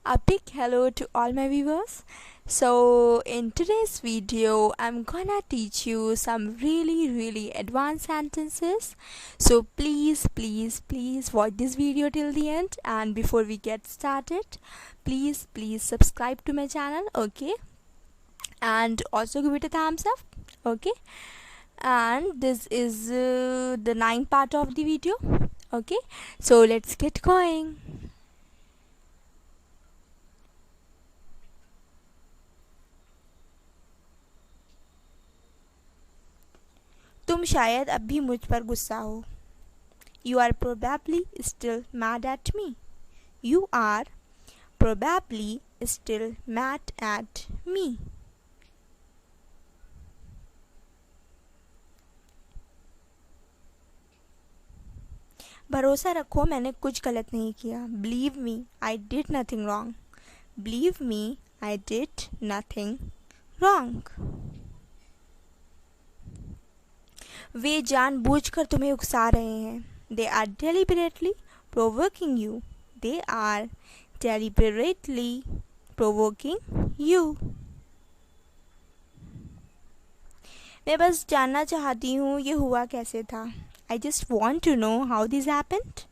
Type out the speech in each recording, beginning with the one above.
A big hello to all my viewers. So in today's video I'm gonna teach you some really advanced sentences. So please watch this video till the end, and before we get started, please subscribe to my channel, okay, and also give it a thumbs up, okay. And this is the ninth part of the video, okay. So let's get going. तुम शायद अब भी मुझ पर गुस्सा हो. You are probably still mad at me. You are probably still mad at me. भरोसा रखो, मैंने कुछ गलत नहीं किया. Believe me, I did nothing wrong. Believe me, I did nothing wrong. वे जानबूझकर तुम्हें उकसा रहे हैं. They are deliberately provoking you. They are deliberately provoking you. मैं बस जानना चाहती हूँ ये हुआ कैसे था. I just want to know how this happened.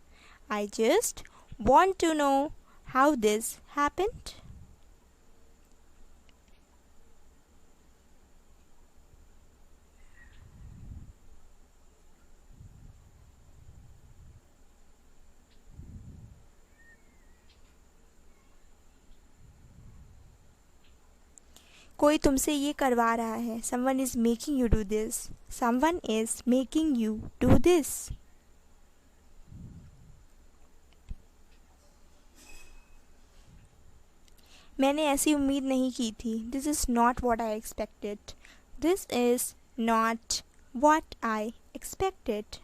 I just want to know how this happened. कोई तुमसे ये करवा रहा है. Someone is making you do this. Someone is making you do this. मैंने ऐसी उम्मीद नहीं की थी. This is not what I expected. This is not what I expected.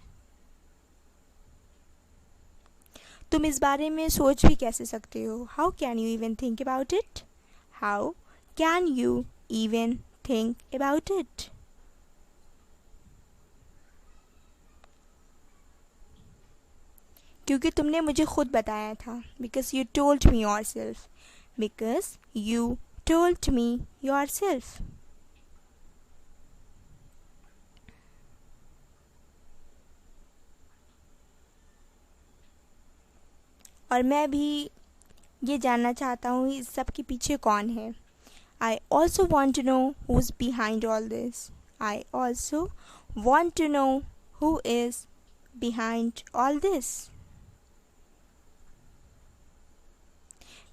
तुम इस बारे में सोच भी कैसे सकते हो. How can you even think about it? How can you even think about it? क्योंकि तुमने मुझे खुद बताया था. Because you told me yourself. Because you told me yourself. और मैं भी ये जानना चाहता हूँ इस सब के पीछे कौन है. I also want to know who's behind all this. I also want to know who is behind all this.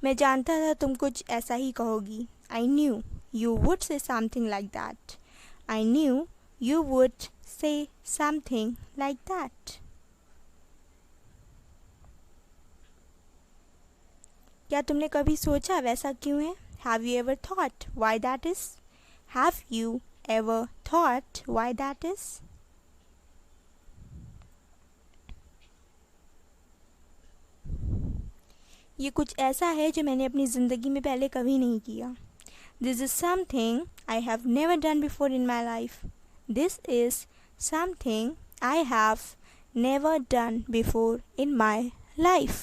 मैं जानता था तुम कुछ ऐसा ही कहोगी. I knew you would say something like that. I knew you would say something like that. क्या तुमने कभी सोचा वैसा क्यों है. Have you ever thought why that is? Have you ever thought why that is? ये कुछ ऐसा है जो मैंने अपनी ज़िंदगी में पहले कभी नहीं किया. This is something I have never done before in my life. This is something I have never done before in my life.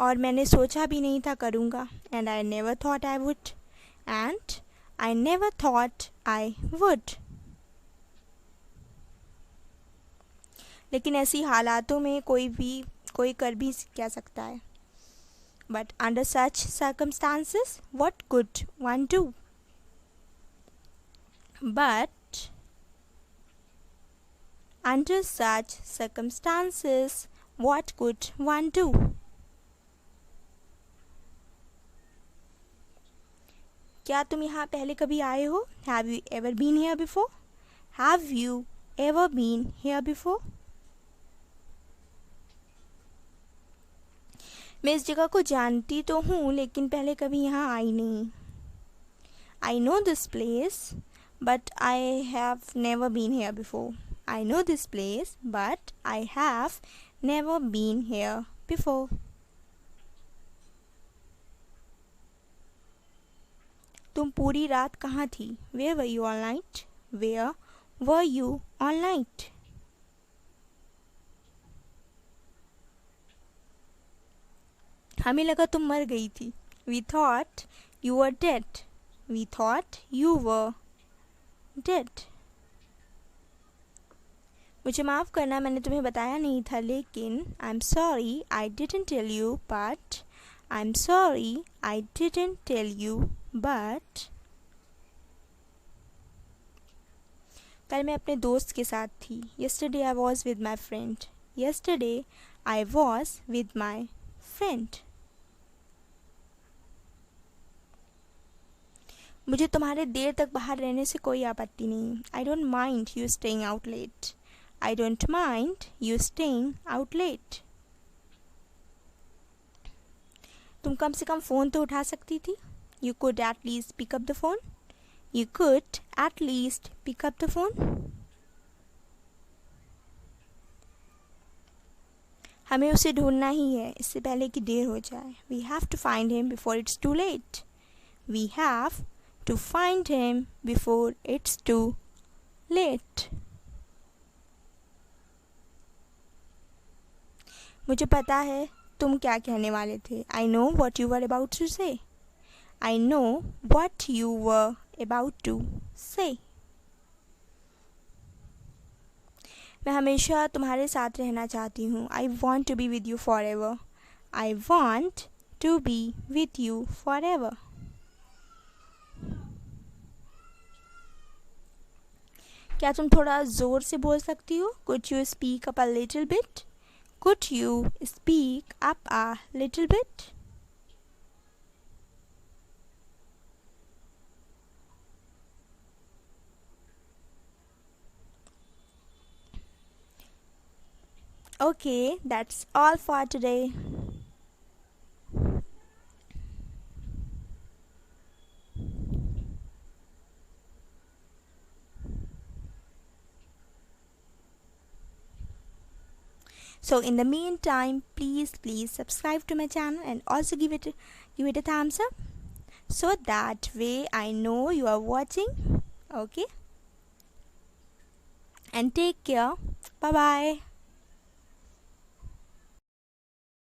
और मैंने सोचा भी नहीं था करूँगा. And I never thought I would. And I never thought I would. लेकिन ऐसी हालातों में कोई कर भी क्या सकता है. But under such circumstances, what could one do? But under such circumstances, what could one do? क्या तुम यहाँ पहले कभी आए हो. Have you ever been here before? Have you ever been here before? मैं इस जगह को जानती तो हूँ लेकिन पहले कभी यहाँ आई नहीं. I know this place, but I have never been here before. I know this place, but I have never been here before. तुम पूरी रात कहाँ थी. Where were you all night? Where were you all night? हमें लगा तुम मर गई थी. We thought you were dead. We thought you were dead. मुझे माफ़ करना, मैंने तुम्हें बताया नहीं था, लेकिन I'm sorry I didn't tell you but. I'm sorry I didn't tell you but. कल मैं अपने दोस्त के साथ थी. Yesterday I was with my friend. Yesterday I was with my friend. मुझे तुम्हारे देर तक बाहर रहने से कोई आपत्ति नहीं. I don't mind you staying out late. I don't mind you staying out late. तुम कम से कम फ़ोन तो उठा सकती थी. You could at least pick up the phone. You could at least pick up the phone. हमें उसे ढूंढना ही है इससे पहले कि देर हो जाए. We have to find him before it's too late. We have to find him before it's too late. मुझे पता है तुम क्या कहने वाले थे. I know what you were about to say. I know what you were about to say. मैं हमेशा तुम्हारे साथ रहना चाहती हूँ. I want to be with you forever. I want to be with you forever. क्या तुम थोड़ा ज़ोर से बोल सकती हो? Could you speak up a little bit? Could you speak up a little bit? Okay, that's all for today. So in the meantime, please subscribe to my channel and also give it a thumbs up, so that way I know you are watching. Okay, and take care. Bye bye.